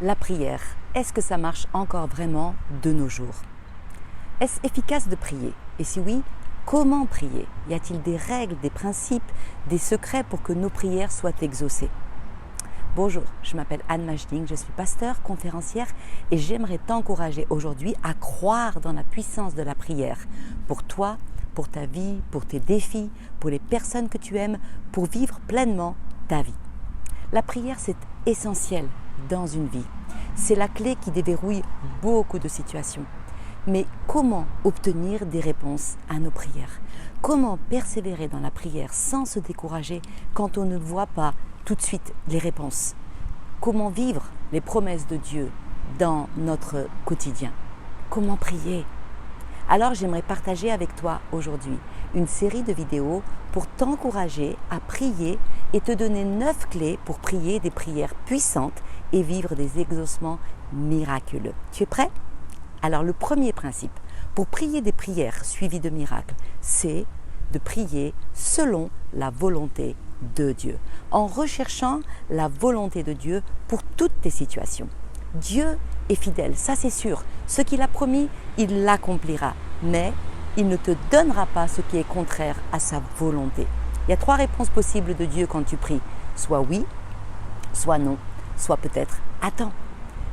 La prière, est-ce que ça marche encore vraiment de nos jours? Est-ce efficace de prier? Et si oui, comment prier? Y a-t-il des règles, des principes, des secrets pour que nos prières soient exaucées? Bonjour, je m'appelle Anne Majding, je suis pasteur, conférencière et j'aimerais t'encourager aujourd'hui à croire dans la puissance de la prière pour toi, pour ta vie, pour tes défis, pour les personnes que tu aimes, pour vivre pleinement ta vie. La prière, c'est essentiel dans une vie. C'est la clé qui déverrouille beaucoup de situations. Mais comment obtenir des réponses à nos prières? Comment persévérer dans la prière sans se décourager quand on ne voit pas tout de suite les réponses? Comment vivre les promesses de Dieu dans notre quotidien? Comment prier? Alors j'aimerais partager avec toi aujourd'hui une série de vidéos pour t'encourager à prier et te donner 9 clés pour prier des prières puissantes et vivre des exaucements miraculeux. Tu es prêt? Alors le premier principe pour prier des prières suivies de miracles, c'est de prier selon la volonté de Dieu, en recherchant la volonté de Dieu pour toutes tes situations. Dieu est fidèle, ça c'est sûr. Ce qu'il a promis, il l'accomplira. Mais il ne te donnera pas ce qui est contraire à sa volonté. Il y a 3 réponses possibles de Dieu quand tu pries. Soit oui, soit non, soit peut-être attends.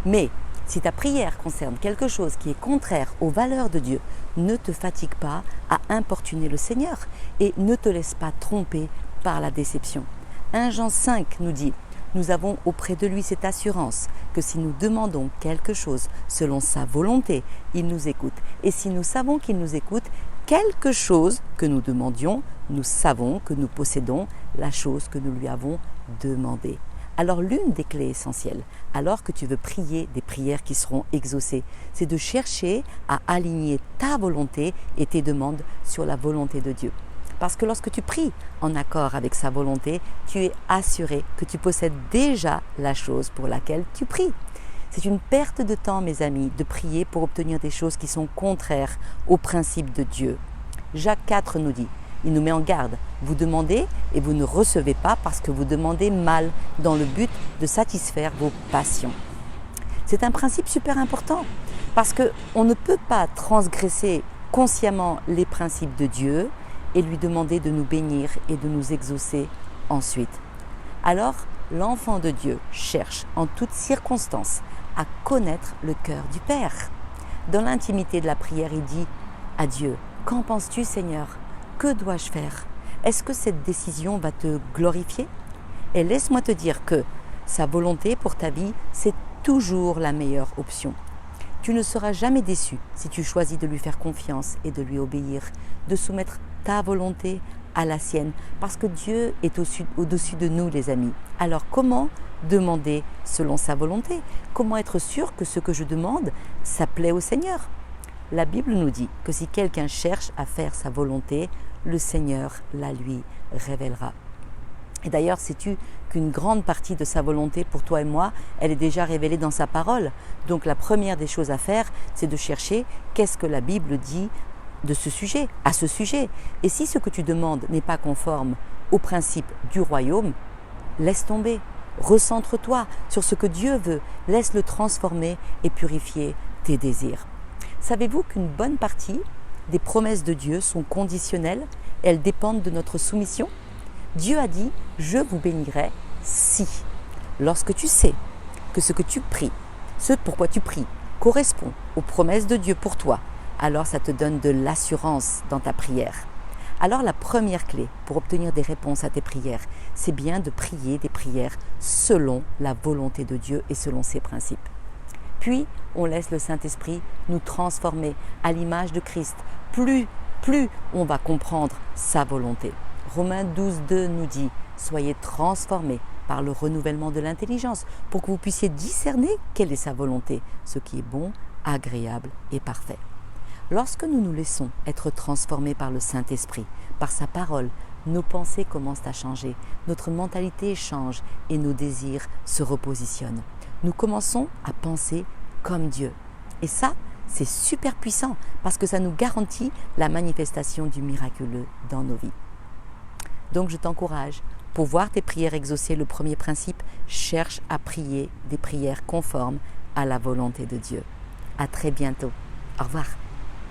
Mais si ta prière concerne quelque chose qui est contraire aux valeurs de Dieu, ne te fatigue pas à importuner le Seigneur et ne te laisse pas tromper par la déception. 1 Jean 5 nous dit: nous avons auprès de lui cette assurance que si nous demandons quelque chose selon sa volonté, il nous écoute. Et si nous savons qu'il nous écoute, quelque chose que nous demandions, nous savons que nous possédons la chose que nous lui avons demandée. Alors l'une des clés essentielles, alors que tu veux prier des prières qui seront exaucées, c'est de chercher à aligner ta volonté et tes demandes sur la volonté de Dieu. Parce que lorsque tu pries en accord avec sa volonté, tu es assuré que tu possèdes déjà la chose pour laquelle tu pries. C'est une perte de temps, mes amis, de prier pour obtenir des choses qui sont contraires aux principes de Dieu. Jacques 4 nous dit, il nous met en garde, vous demandez et vous ne recevez pas parce que vous demandez mal dans le but de satisfaire vos passions. C'est un principe super important parce qu'on ne peut pas transgresser consciemment les principes de Dieu et lui demander de nous bénir et de nous exaucer ensuite. Alors, l'enfant de Dieu cherche en toutes circonstances à connaître le cœur du Père. Dans l'intimité de la prière, il dit à Dieu: qu'en penses-tu, Seigneur? Que dois-je faire? Est-ce que cette décision va te glorifier? Et laisse-moi te dire que sa volonté pour ta vie, c'est toujours la meilleure option. Tu ne seras jamais déçu si tu choisis de lui faire confiance et de lui obéir, de soumettre ta volonté à la sienne, parce que Dieu est au-dessus de nous, les amis. Alors comment demander selon sa volonté? Comment être sûr que ce que je demande, ça plaît au Seigneur? La Bible nous dit que si quelqu'un cherche à faire sa volonté, le Seigneur la lui révélera. Et d'ailleurs, sais-tu qu'une grande partie de sa volonté pour toi et moi, elle est déjà révélée dans sa parole. Donc la première des choses à faire, c'est de chercher qu'est-ce que la Bible dit de ce sujet, à ce sujet. Et si ce que tu demandes n'est pas conforme aux principes du royaume, laisse tomber. Recentre-toi sur ce que Dieu veut. Laisse-le transformer et purifier tes désirs. Savez-vous qu'une bonne partie des promesses de Dieu sont conditionnelles? Elles dépendent de notre soumission. Dieu a dit: je vous bénirai si. Lorsque tu sais que ce que tu pries, ce pourquoi tu pries, correspond aux promesses de Dieu pour toi, alors ça te donne de l'assurance dans ta prière. Alors la première clé pour obtenir des réponses à tes prières, c'est bien de prier des prières selon la volonté de Dieu et selon ses principes. Puis, on laisse le Saint-Esprit nous transformer à l'image de Christ. Plus on va comprendre sa volonté. Romains 12:2 nous dit: soyez transformés par le renouvellement de l'intelligence pour que vous puissiez discerner quelle est sa volonté, ce qui est bon, agréable et parfait. Lorsque nous nous laissons être transformés par le Saint-Esprit, par sa parole, nos pensées commencent à changer, notre mentalité change et nos désirs se repositionnent. Nous commençons à penser comme Dieu. Et ça, c'est super puissant parce que ça nous garantit la manifestation du miraculeux dans nos vies. Donc je t'encourage, Pour voir tes prières exaucées, le premier principe, cherche à prier des prières conformes à la volonté de Dieu. À très bientôt. Au revoir.